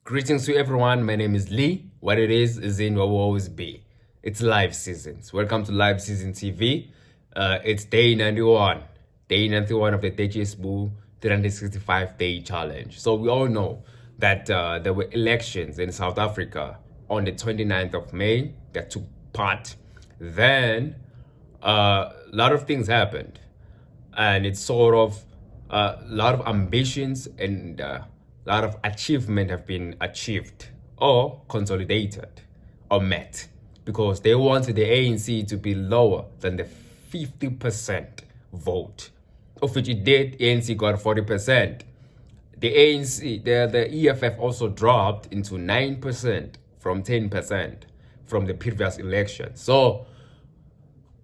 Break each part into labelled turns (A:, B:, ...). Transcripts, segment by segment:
A: Greetings to everyone. My name is Lee. What it is in what will always be. It's live seasons. Welcome to Live Season TV. It's day 91. Day 91 of the DJSBU 365-day challenge. So we all know that there were elections in South Africa on the 29th of May that took part. Then a lot of things happened. And it's sort of a lot of ambitions and a lot of achievement have been achieved or consolidated or met because they wanted the ANC to be lower than the 50% vote, of which it did. ANC got 40%. The ANC, the EFF also dropped into 9% from 10% from the previous election. So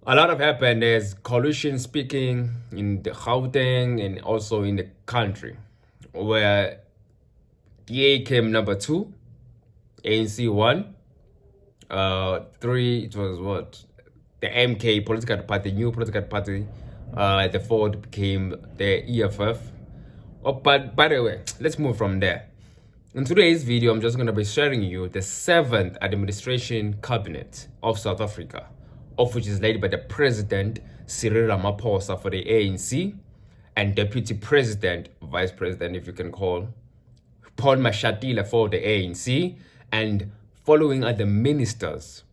A: a lot of happened. There's coalition speaking in the Gauteng and also in the country, where DA came number 2, ANC 1, 3. It was what, the MK political party, new political party. The 4th became the EFF. Oh, but by the way, let's move from there. In today's video, I'm just going to be sharing you the 7th administration cabinet of South Africa, of which is led by the President Cyril Ramaphosa for the ANC and Deputy President, Vice President if you can call, Paul Mashatile for the ANC, and following are the ministers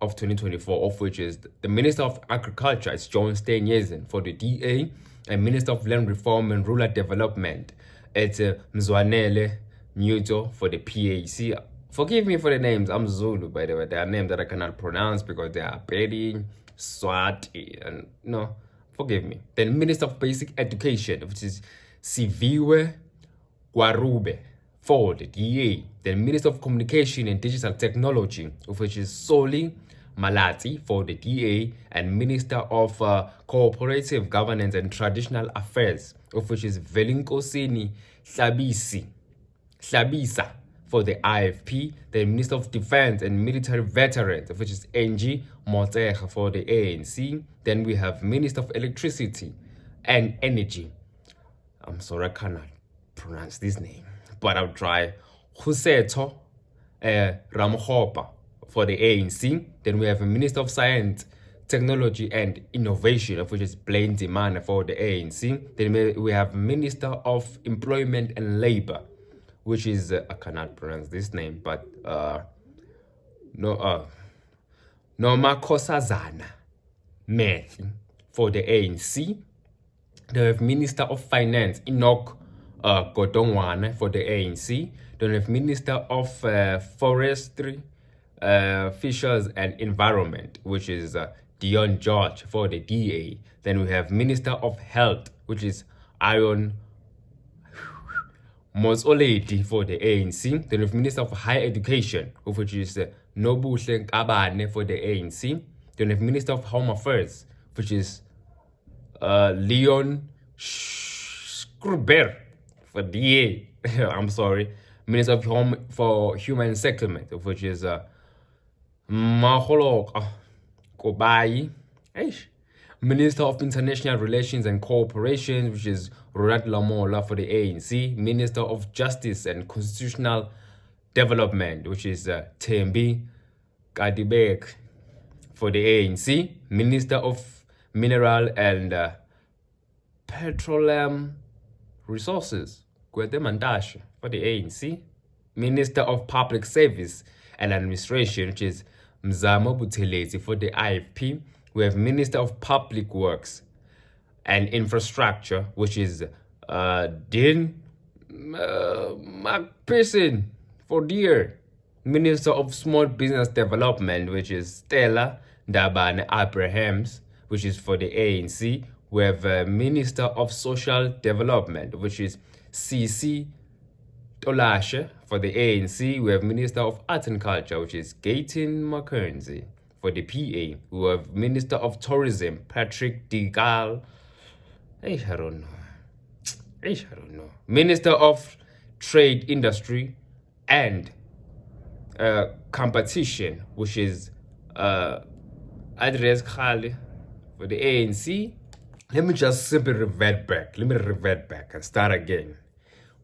A: of 2024, of which is the Minister of Agriculture is John Steenhuisen for the DA, and Minister of Land Reform and Rural Development it's Mzwanele Nyuto for the PAC. Forgive me for the names. I'm Zulu, by the way. There are names that I cannot pronounce because they are Pedi, Swati, and no, forgive me. Then Minister of Basic Education, which is Siviwe Warube for the DA. Then Minister of Communication and Digital Technology, which is Soli Malati for the DA, and Minister of Cooperative Governance and Traditional Affairs, of which is Velinkosini Hlabisa for the IFP, the Minister of Defense and Military Veterans, which is NG Motega for the ANC. Then we have Minister of Electricity and Energy. I'm sorry, I cannot pronounce this name, but I'll try. Huseto Ramhopa for the ANC. Then we have a Minister of Science, Technology and Innovation, of which is Blaine Dimana for the ANC. Then we have Minister of Employment and Labor, which is I cannot pronounce this name, but Noma Kosazana Methi for the ANC. They have Minister of Finance Enoch Godongwana for the ANC. Then we have Minister of Forestry, Fisheries and Environment, which is Dion George for the DA. Then we have Minister of Health, which is Iron Mosoledi for the ANC. Then we have Minister of Higher Education, which is Nobuhle Nkabane for the ANC. Then we have Minister of Home Affairs, which is Leon Skruber for DA. I'm sorry. Minister of Home for Human Settlement, which is Maholo Kobai. Minister of International Relations and Cooperation, which is Rorat Lamola for the ANC. Minister of Justice and Constitutional Development, which is Thembi Kadibek for the ANC. Minister of Mineral and Petroleum Resources, Gwede Mantashe for the ANC. Minister of Public Service and Administration, which is Mzamo Buthelezi for the IFP. We have Minister of Public Works and Infrastructure, which is Dean McPherson for DEAR. Minister of Small Business Development, which is Stella Dabane Abrahams, which is for the ANC. We have Minister of Social Development, which is CC Tolashe for the ANC. We have Minister of Arts and Culture, which is Gayton McKenzie for the PA. We have Minister of Tourism, Patrick Digal. I don't know. Minister of Trade, Industry and Competition, which is Adres Khale for the ANC. Let me just simply revert back. Let me revert back and start again.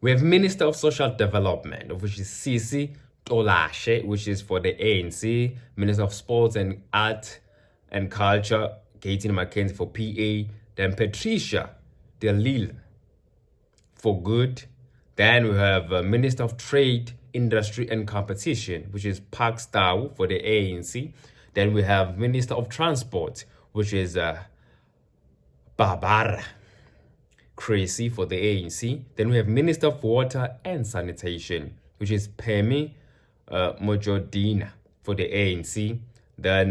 A: We have Minister of Social Development, which is Sisi Tolashe, which is for the ANC. Minister of Sports and Art and Culture, Katie Mackenzie for PA. Then Patricia DeLille for Good. Then we have Minister of Trade, Industry and Competition, which is Park Stau for the ANC. Then we have Minister of Transport, which is Barbara Crazy for the ANC. Then we have Minister of Water and Sanitation, which is Pemi Mojodina for the ANC. Then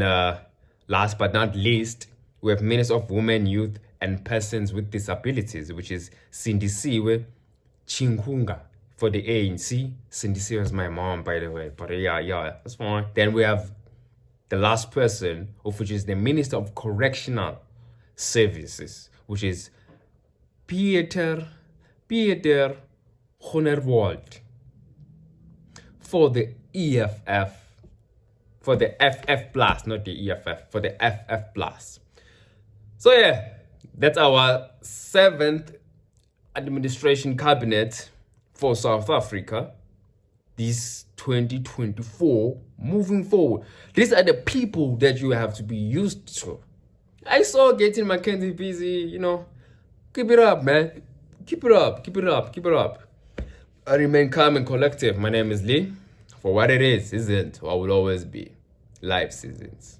A: last but not least, we have Minister of Women, Youth and Persons with Disabilities, which is Sindisiwe Chinkunga for the ANC. Sindisiwe is my mom, by the way, but yeah, that's fine. Then we have the last person, of which is the Minister of Correctional Services, which is Pieter Honerwald for the EFF, for the FF plus, not the EFF, for the FF plus. So yeah, that's our 7th administration cabinet for South Africa. This 2024, moving forward. These are the people that you have to be used to. I saw getting Mackenzie busy, Keep it up, man. Keep it up. I remain calm and collective. My name is Lee. For what it is, isn't, or will always be. Life Seasons.